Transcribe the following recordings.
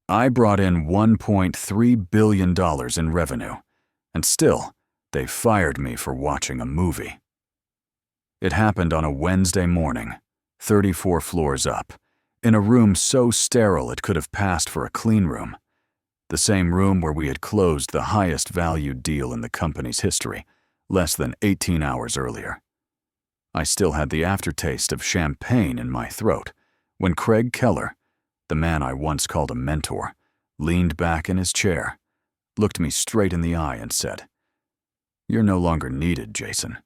I brought in $1.3 billion in revenue, and still, they fired me for watching a movie. It happened on a Wednesday morning, 34 floors up, in a room so sterile it could have passed for a clean room. The same room where we had closed the highest valued deal in the company's history, less than 18 hours earlier. I still had the aftertaste of champagne in my throat when Craig Keller, the man I once called a mentor, leaned back in his chair, looked me straight in the eye and said, "You're no longer needed, Jason.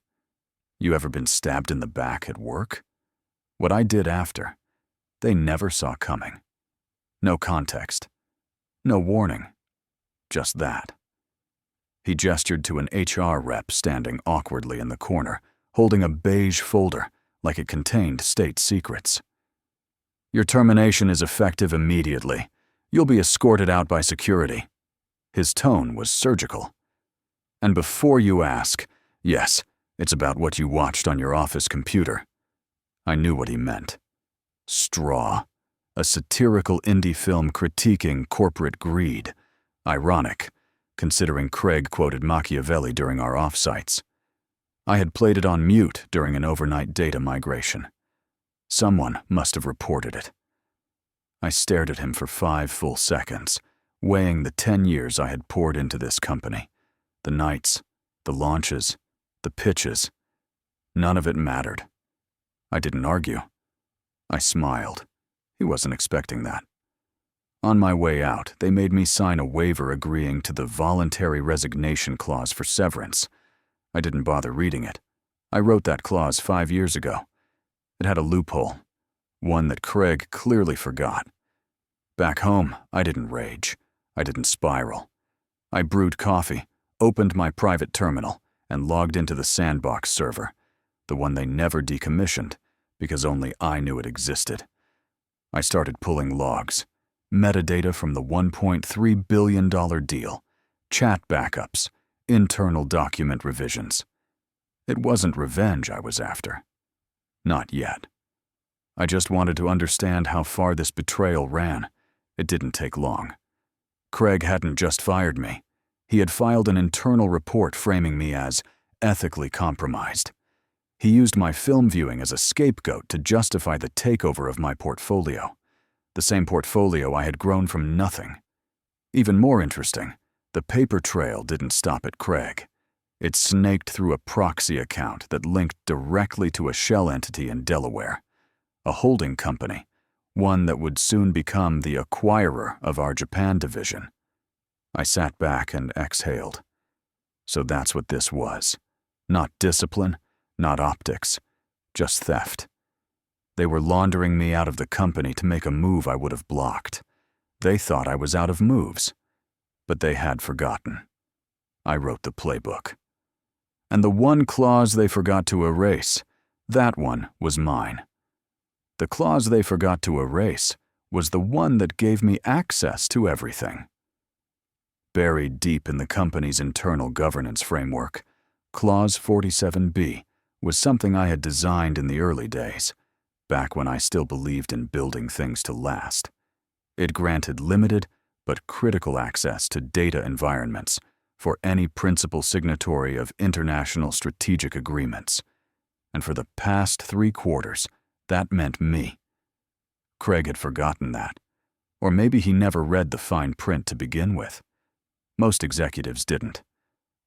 You ever been stabbed in the back at work?" What I did after, they never saw coming. No context. No warning. Just that. He gestured to an HR rep standing awkwardly in the corner, holding a beige folder like it contained state secrets. "Your termination is effective immediately. You'll be escorted out by security." His tone was surgical. "And before you ask, yes, it's about what you watched on your office computer." I knew what he meant. Straw. A satirical indie film critiquing corporate greed. Ironic, considering Craig quoted Machiavelli during our offsites. I had played it on mute during an overnight data migration. Someone must have reported it. I stared at him for 5 full seconds, weighing the 10 years I had poured into this company. The nights, the launches, the pitches. None of it mattered. I didn't argue. I smiled. He wasn't expecting that. On my way out, they made me sign a waiver agreeing to the voluntary resignation clause for severance. I didn't bother reading it. I wrote that clause 5 years ago. It had a loophole, one that Craig clearly forgot. Back home, I didn't rage. I didn't spiral. I brewed coffee, opened my private terminal, and logged into the sandbox server, the one they never decommissioned because only I knew it existed. I started pulling logs, metadata from the $1.3 billion deal, chat backups, internal document revisions. It wasn't revenge I was after. Not yet. I just wanted to understand how far this betrayal ran. It didn't take long. Craig hadn't just fired me. He had filed an internal report framing me as ethically compromised. He used my film viewing as a scapegoat to justify the takeover of my portfolio, the same portfolio I had grown from nothing. Even more interesting, the paper trail didn't stop at Craig. It snaked through a proxy account that linked directly to a shell entity in Delaware, a holding company, one that would soon become the acquirer of our Japan division. I sat back and exhaled. So that's what this was. Not discipline, not optics, just theft. They were laundering me out of the company to make a move I would have blocked. They thought I was out of moves, but they had forgotten. I wrote the playbook. And the one clause they forgot to erase, that one was mine. The clause they forgot to erase was the one that gave me access to everything. Buried deep in the company's internal governance framework, Clause 47B was something I had designed in the early days, back when I still believed in building things to last. It granted limited but critical access to data environments for any principal signatory of international strategic agreements. And for the past 3 quarters, that meant me. Craig had forgotten that. Or maybe he never read the fine print to begin with. Most executives didn't.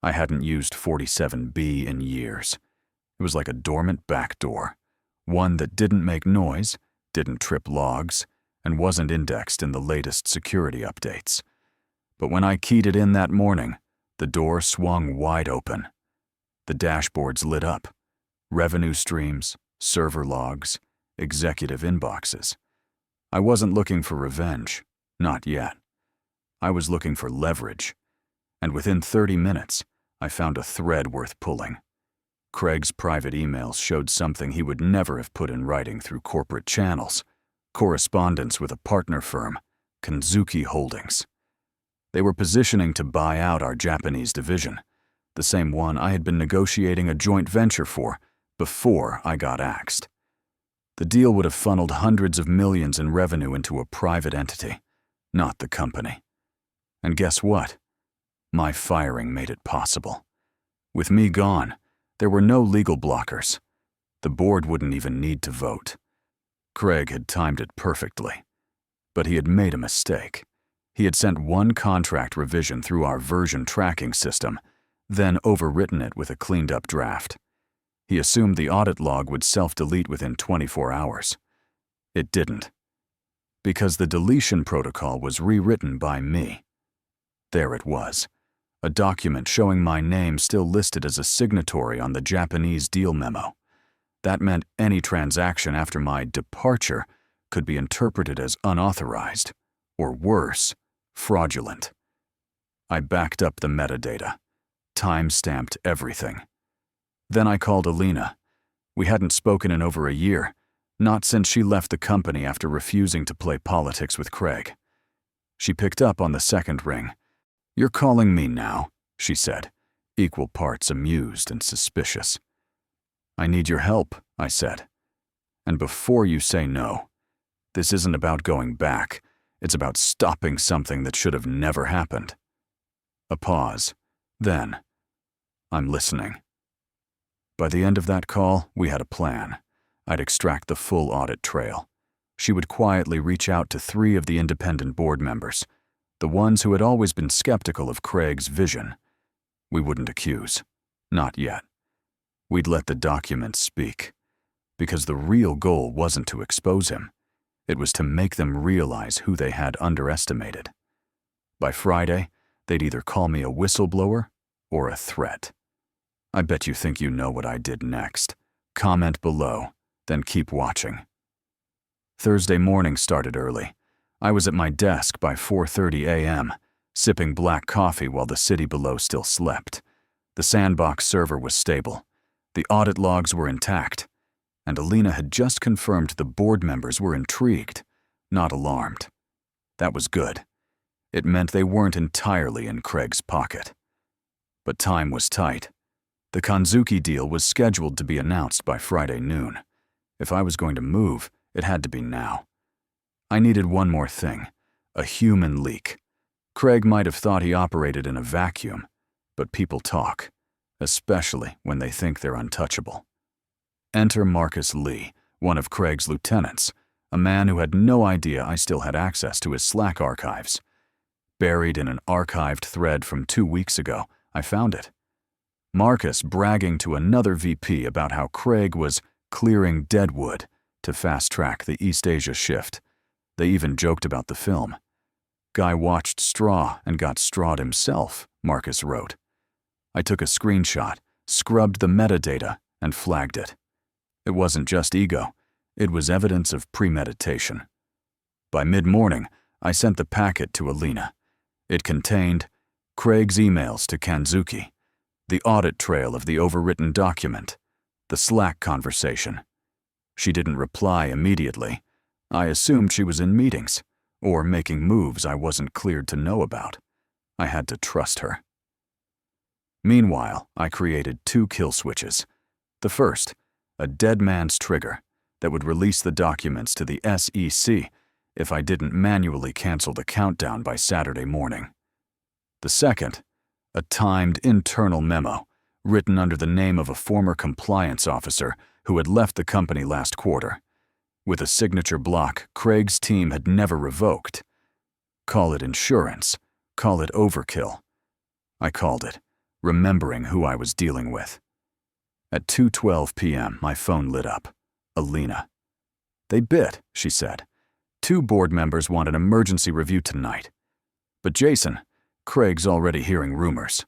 I hadn't used 47B in years. It was like a dormant back door, one that didn't make noise, didn't trip logs, and wasn't indexed in the latest security updates. But when I keyed it in that morning, the door swung wide open. The dashboards lit up. Revenue streams, server logs, executive inboxes. I wasn't looking for revenge, not yet. I was looking for leverage. And within 30 minutes, I found a thread worth pulling. Craig's private emails showed something he would never have put in writing through corporate channels: correspondence with a partner firm, Kanzuki Holdings. They were positioning to buy out our Japanese division, the same one I had been negotiating a joint venture for before I got axed. The deal would have funneled hundreds of millions in revenue into a private entity, not the company. And guess what? My firing made it possible. With me gone, there were no legal blockers. The board wouldn't even need to vote. Craig had timed it perfectly. But he had made a mistake. He had sent one contract revision through our version tracking system, then overwritten it with a cleaned-up draft. He assumed the audit log would self-delete within 24 hours. It didn't. Because the deletion protocol was rewritten by me. There it was, a document showing my name still listed as a signatory on the Japanese deal memo. That meant any transaction after my departure could be interpreted as unauthorized, or worse, fraudulent. I backed up the metadata, time-stamped everything. Then I called Alina. We hadn't spoken in over a year, not since she left the company after refusing to play politics with Craig. She picked up on the second ring. "You're calling me now," she said, equal parts amused and suspicious. "I need your help," I said. "And before you say no, this isn't about going back. It's about stopping something that should have never happened." A pause. Then, "I'm listening." By the end of that call, we had a plan. I'd extract the full audit trail. She would quietly reach out to 3 of the independent board members, the ones who had always been skeptical of Craig's vision. We wouldn't accuse. Not yet. We'd let the documents speak. Because the real goal wasn't to expose him. It was to make them realize who they had underestimated. By Friday, they'd either call me a whistleblower or a threat. I bet you think you know what I did next. Comment below, then keep watching. Thursday morning started early. I was at my desk by 4:30 a.m., sipping black coffee while the city below still slept. The sandbox server was stable. The audit logs were intact. And Alina had just confirmed the board members were intrigued, not alarmed. That was good. It meant they weren't entirely in Craig's pocket. But time was tight. The Kanzuki deal was scheduled to be announced by Friday noon. If I was going to move, it had to be now. I needed one more thing, a human leak. Craig might have thought he operated in a vacuum, but people talk, especially when they think they're untouchable. Enter Marcus Lee, one of Craig's lieutenants, a man who had no idea I still had access to his Slack archives. Buried in an archived thread from 2 weeks ago, I found it. Marcus bragging to another VP about how Craig was clearing deadwood to fast-track the East Asia shift. They even joked about the film. "Guy watched Straw and got strawed himself," Marcus wrote. I took a screenshot, scrubbed the metadata, and flagged it. It wasn't just ego. It was evidence of premeditation. By mid-morning, I sent the packet to Alina. It contained Craig's emails to Kanzuki, the audit trail of the overwritten document, the Slack conversation. She didn't reply immediately. I assumed she was in meetings, or making moves I wasn't cleared to know about. I had to trust her. Meanwhile, I created 2 kill switches. The first, a dead man's trigger that would release the documents to the SEC if I didn't manually cancel the countdown by Saturday morning. The second, a timed internal memo written under the name of a former compliance officer who had left the company last quarter. With a signature block Craig's team had never revoked. Call it insurance, call it overkill. I called it, remembering who I was dealing with. At 2:12 p.m., my phone lit up. Alina. "They bit," she said. "2 board members want an emergency review tonight. But Jason, Craig's already hearing rumors."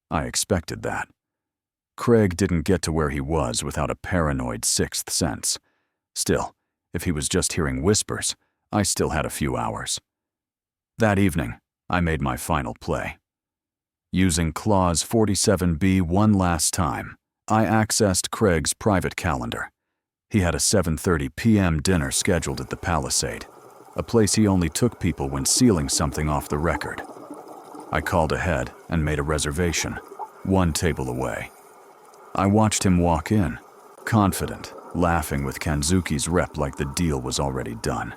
I expected that. Craig didn't get to where he was without a paranoid 6th sense. Still, if he was just hearing whispers, I still had a few hours. That evening, I made my final play. Using Clause 47B one last time, I accessed Craig's private calendar. He had a 7:30 p.m. dinner scheduled at the Palisade, a place he only took people when sealing something off the record. I called ahead and made a reservation, 1 table away. I watched him walk in, confident, laughing with Kanzuki's rep like the deal was already done.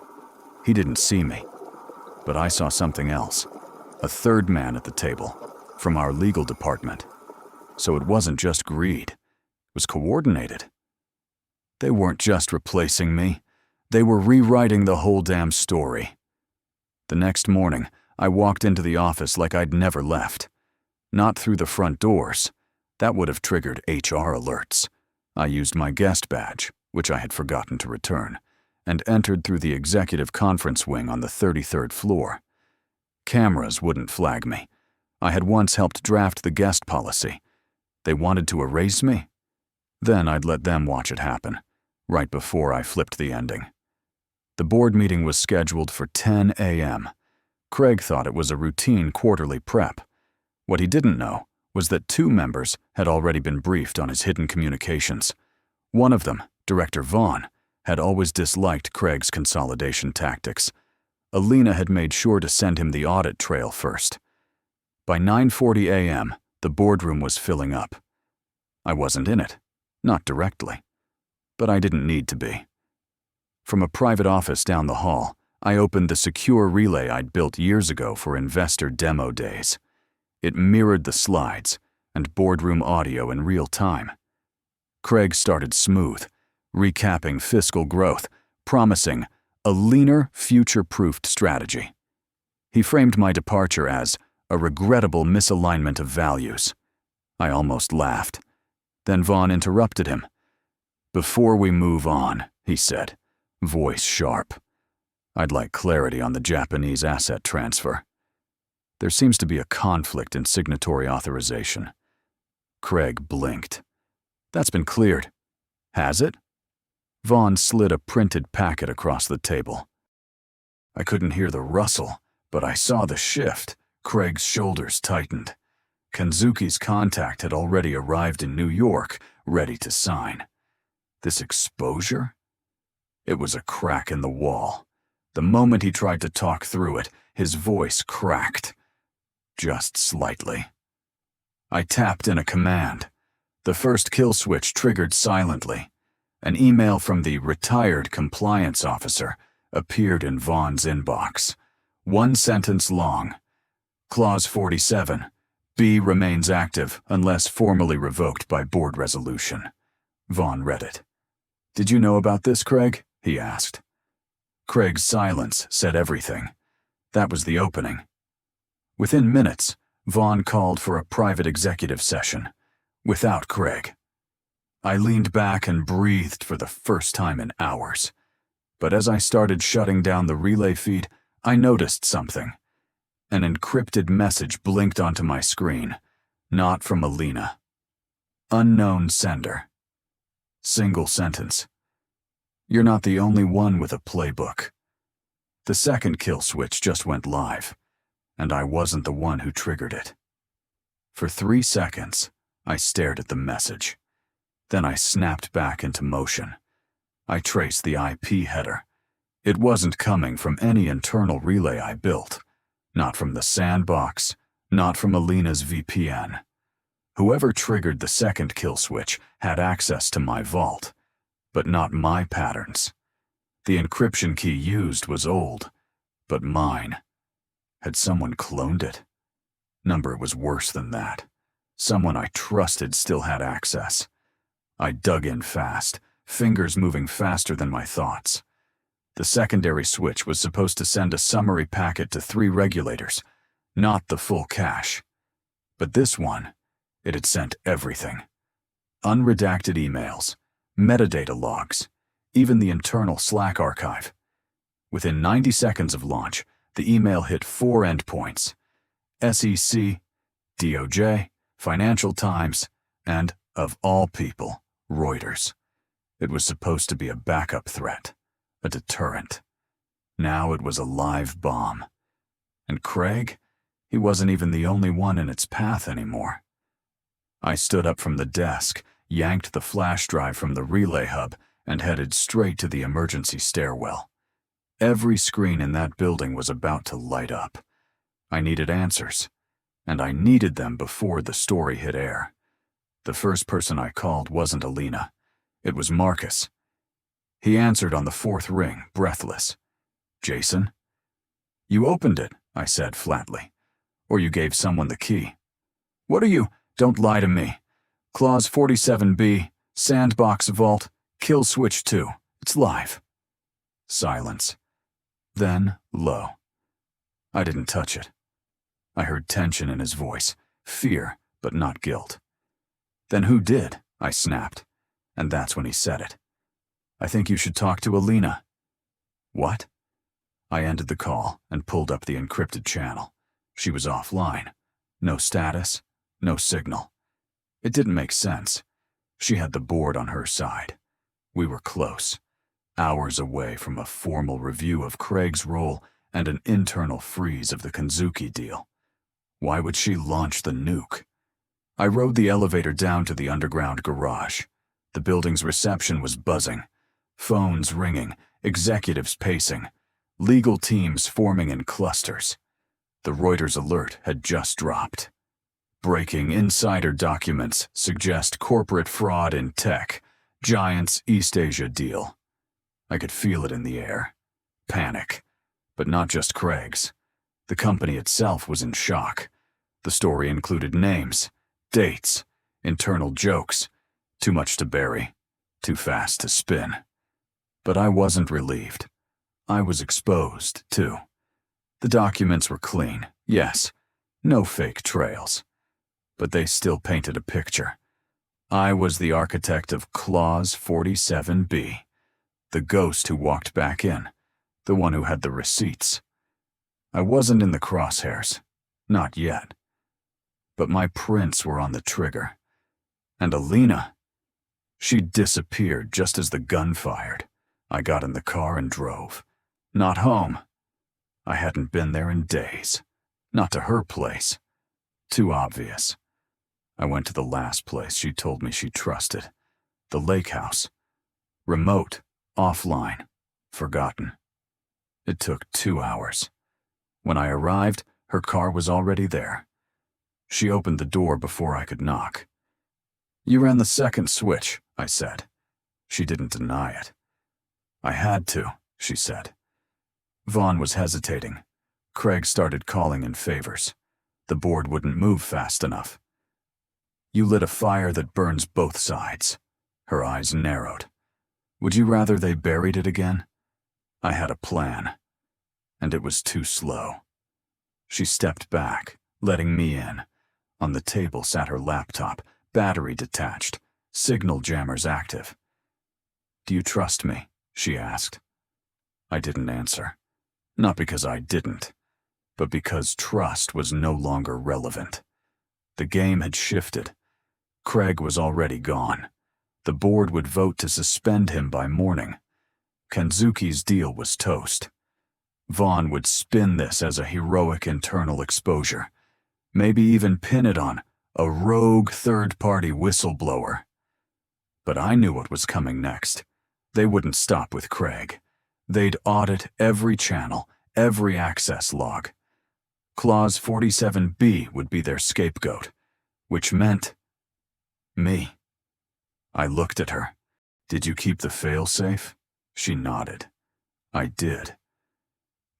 He didn't see me. But I saw something else. A third man at the table, from our legal department. So it wasn't just greed. It was coordinated. They weren't just replacing me. They were rewriting the whole damn story. The next morning, I walked into the office like I'd never left. Not through the front doors. That would have triggered HR alerts. I used my guest badge, which I had forgotten to return, and entered through the executive conference wing on the 33rd floor. Cameras wouldn't flag me. I had once helped draft the guest policy. They wanted to erase me? Then I'd let them watch it happen, right before I flipped the ending. The board meeting was scheduled for 10 a.m. Craig thought it was a routine quarterly prep. What he didn't know was that 2 members had already been briefed on his hidden communications. One of them, Director Vaughn, had always disliked Craig's consolidation tactics. Alina had made sure to send him the audit trail first. By 9:40 a.m., the boardroom was filling up. I wasn't in it, not directly, but I didn't need to be. From a private office down the hall, I opened the secure relay I'd built years ago for investor demo days. It mirrored the slides and boardroom audio in real time. Craig started smooth, recapping fiscal growth, promising a leaner, future-proofed strategy. He framed my departure as a regrettable misalignment of values. I almost laughed. Then Vaughn interrupted him. "Before we move on," he said, voice sharp, "I'd like clarity on the Japanese asset transfer. There seems to be a conflict in signatory authorization." Craig blinked. "That's been cleared." "Has it?" Vaughn slid a printed packet across the table. I couldn't hear the rustle, but I saw the shift. Craig's shoulders tightened. Kanzuki's contact had already arrived in New York, ready to sign. This exposure? It was a crack in the wall. The moment he tried to talk through it, his voice cracked. Just slightly. I tapped in a command. The first kill switch triggered silently. An email from the retired compliance officer appeared in Vaughn's inbox. 1 sentence long. Clause 47. B remains active unless formally revoked by board resolution. Vaughn read it. "Did you know about this, Craig?" he asked. Craig's silence said everything. That was the opening. Within minutes, Vaughn called for a private executive session, without Craig. I leaned back and breathed for the first time in hours. But as I started shutting down the relay feed, I noticed something. An encrypted message blinked onto my screen, not from Alina. Unknown sender. Single sentence. "You're not the only one with a playbook." The second kill switch just went live, and I wasn't the one who triggered it. For 3 seconds, I stared at the message. Then I snapped back into motion. I traced the IP header. It wasn't coming from any internal relay I built. Not from the sandbox, not from Alina's VPN. Whoever triggered the second kill switch had access to my vault, but not my patterns. The encryption key used was old, but mine. Had someone cloned it? Number was worse than that. Someone I trusted still had access. I dug in fast, fingers moving faster than my thoughts. The secondary switch was supposed to send a summary packet to 3 regulators, not the full cache. But this one, it had sent everything. Unredacted emails, metadata logs, even the internal Slack archive. Within 90 seconds of launch, the email hit 4 endpoints: SEC, DOJ, Financial Times, and, of all people, Reuters. It was supposed to be a backup threat. A deterrent. Now it was a live bomb. And Craig? He wasn't even the only one in its path anymore. I stood up from the desk, yanked the flash drive from the relay hub, and headed straight to the emergency stairwell. Every screen in that building was about to light up. I needed answers, and I needed them before the story hit air. The first person I called wasn't Alina. It was Marcus. He answered on the 4th ring, breathless. "Jason?" You opened it, I said flatly. Or you gave someone the key. What are you? Don't lie to me. Clause 47B, sandbox vault, kill switch 2. It's live. Silence. Then, low. I didn't touch it. I heard tension in his voice, fear, but not guilt. Then who did? I snapped. And that's when he said it. I think you should talk to Alina. What? I ended the call and pulled up the encrypted channel. She was offline. No status, no signal. It didn't make sense. She had the board on her side. We were close, hours away from a formal review of Craig's role and an internal freeze of the Kanzuki deal. Why would she launch the nuke? I rode the elevator down to the underground garage. The building's reception was buzzing. Phones ringing, executives pacing, legal teams forming in clusters. The Reuters alert had just dropped. Breaking insider documents suggest corporate fraud in tech. Giants East Asia deal. I could feel it in the air. Panic. But not just Craig's. The company itself was in shock. The story included names, dates, internal jokes. Too much to bury. Too fast to spin. But I wasn't relieved. I was exposed, too. The documents were clean, yes. No fake trails. But they still painted a picture. I was the architect of Clause 47B. The ghost who walked back in. The one who had the receipts. I wasn't in the crosshairs. Not yet. But my prints were on the trigger. And Alina, she disappeared just as the gun fired. I got in the car and drove. Not home. I hadn't been there in days. Not to her place. Too obvious. I went to the last place she told me she trusted. The lake house. Remote, offline, forgotten. It took 2 hours. When I arrived, her car was already there. She opened the door before I could knock. You ran the second switch, I said. She didn't deny it. I had to, she said. Vaughn was hesitating. Craig started calling in favors. The board wouldn't move fast enough. You lit a fire that burns both sides. Her eyes narrowed. Would you rather they buried it again? I had a plan. And it was too slow. She stepped back, letting me in. On the table sat her laptop, battery detached, signal jammers active. Do you trust me? She asked. I didn't answer. Not because I didn't, but because trust was no longer relevant. The game had shifted. Craig was already gone. The board would vote to suspend him by morning. Kanzuki's deal was toast. Vaughn would spin this as a heroic internal exposure, maybe even pin it on a rogue third-party whistleblower. But I knew what was coming next. They wouldn't stop with Craig. They'd audit every channel, every access log. Clause 47B would be their scapegoat, which meant me. I looked at her. Did you keep the failsafe? She nodded. I did.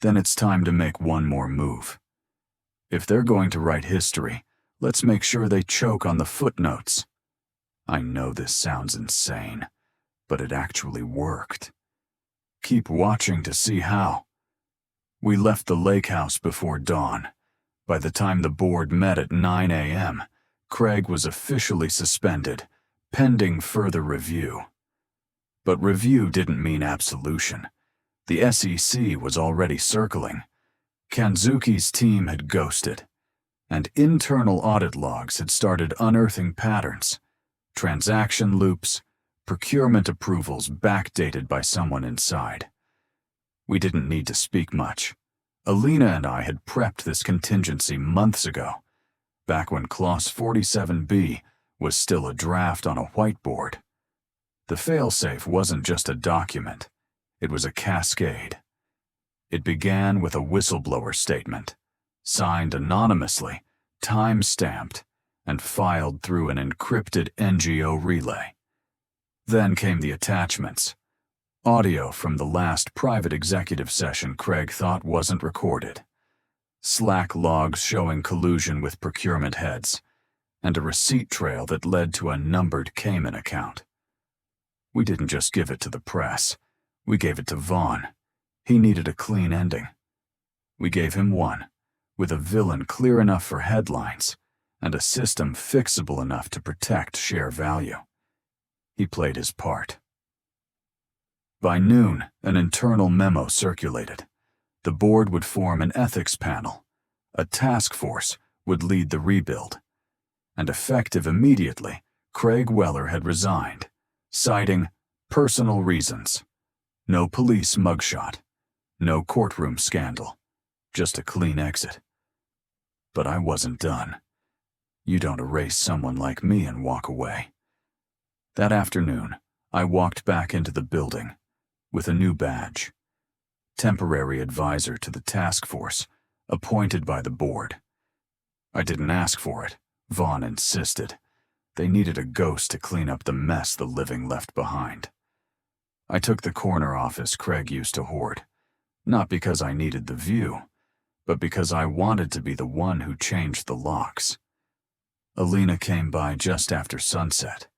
Then it's time to make one more move. If they're going to write history, let's make sure they choke on the footnotes. I know this sounds insane, but it actually worked. Keep watching to see how. We left the lake house before dawn. By the time the board met at 9 a.m., Craig was officially suspended, pending further review. But review didn't mean absolution. The SEC was already circling. Kanzuki's team had ghosted, and internal audit logs had started unearthing patterns, transaction loops, procurement approvals backdated by someone inside. We didn't need to speak much. Alina and I had prepped this contingency months ago, back when Clause 47B was still a draft on a whiteboard. The failsafe wasn't just a document, it was a cascade. It began with a whistleblower statement, signed anonymously, time-stamped, and filed through an encrypted NGO relay. Then came the attachments. Audio from the last private executive session Craig thought wasn't recorded. Slack logs showing collusion with procurement heads, and a receipt trail that led to a numbered Cayman account. We didn't just give it to the press. We gave it to Vaughn. He needed a clean ending. We gave him one, with a villain clear enough for headlines and a system fixable enough to protect share value. He played his part. By noon, an internal memo circulated. The board would form an ethics panel. A task force would lead the rebuild. And effective immediately, Craig Weller had resigned, citing personal reasons. No police mugshot. No courtroom scandal. Just a clean exit. But I wasn't done. You don't erase someone like me and walk away. That afternoon, I walked back into the building with a new badge. Temporary advisor to the task force, appointed by the board. I didn't ask for it. Vaughn insisted. They needed a ghost to clean up the mess the living left behind. I took the corner office Craig used to hoard, not because I needed the view, but because I wanted to be the one who changed the locks. Alina came by just after sunset.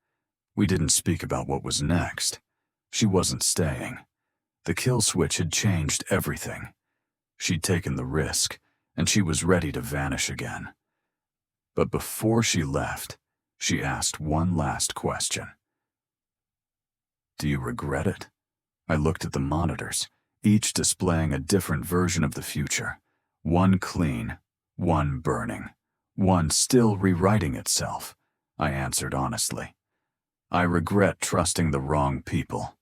We didn't speak about what was next. She wasn't staying. The kill switch had changed everything. She'd taken the risk, and she was ready to vanish again. But before she left, she asked one last question. Do you regret it? I looked at the monitors, each displaying a different version of the future. One clean, one burning, one still rewriting itself. I answered honestly. I regret trusting the wrong people.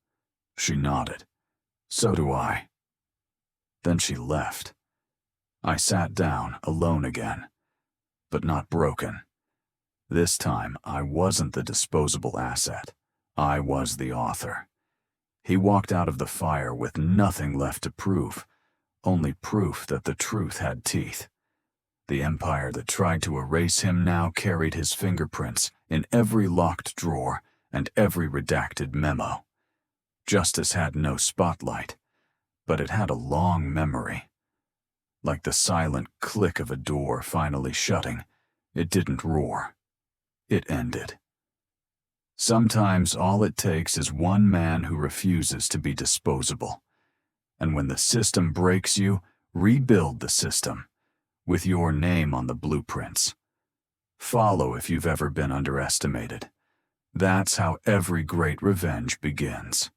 She nodded. So do I. Then she left. I sat down, alone again, but not broken. This time, I wasn't the disposable asset. I was the author. He walked out of the fire with nothing left to prove, only proof that the truth had teeth. The empire that tried to erase him now carried his fingerprints in every locked drawer and every redacted memo. Justice had no spotlight, but it had a long memory. Like the silent click of a door finally shutting, it didn't roar. It ended. Sometimes all it takes is one man who refuses to be disposable. And when the system breaks you, rebuild the system, with your name on the blueprints. Follow if you've ever been underestimated. That's how every great revenge begins.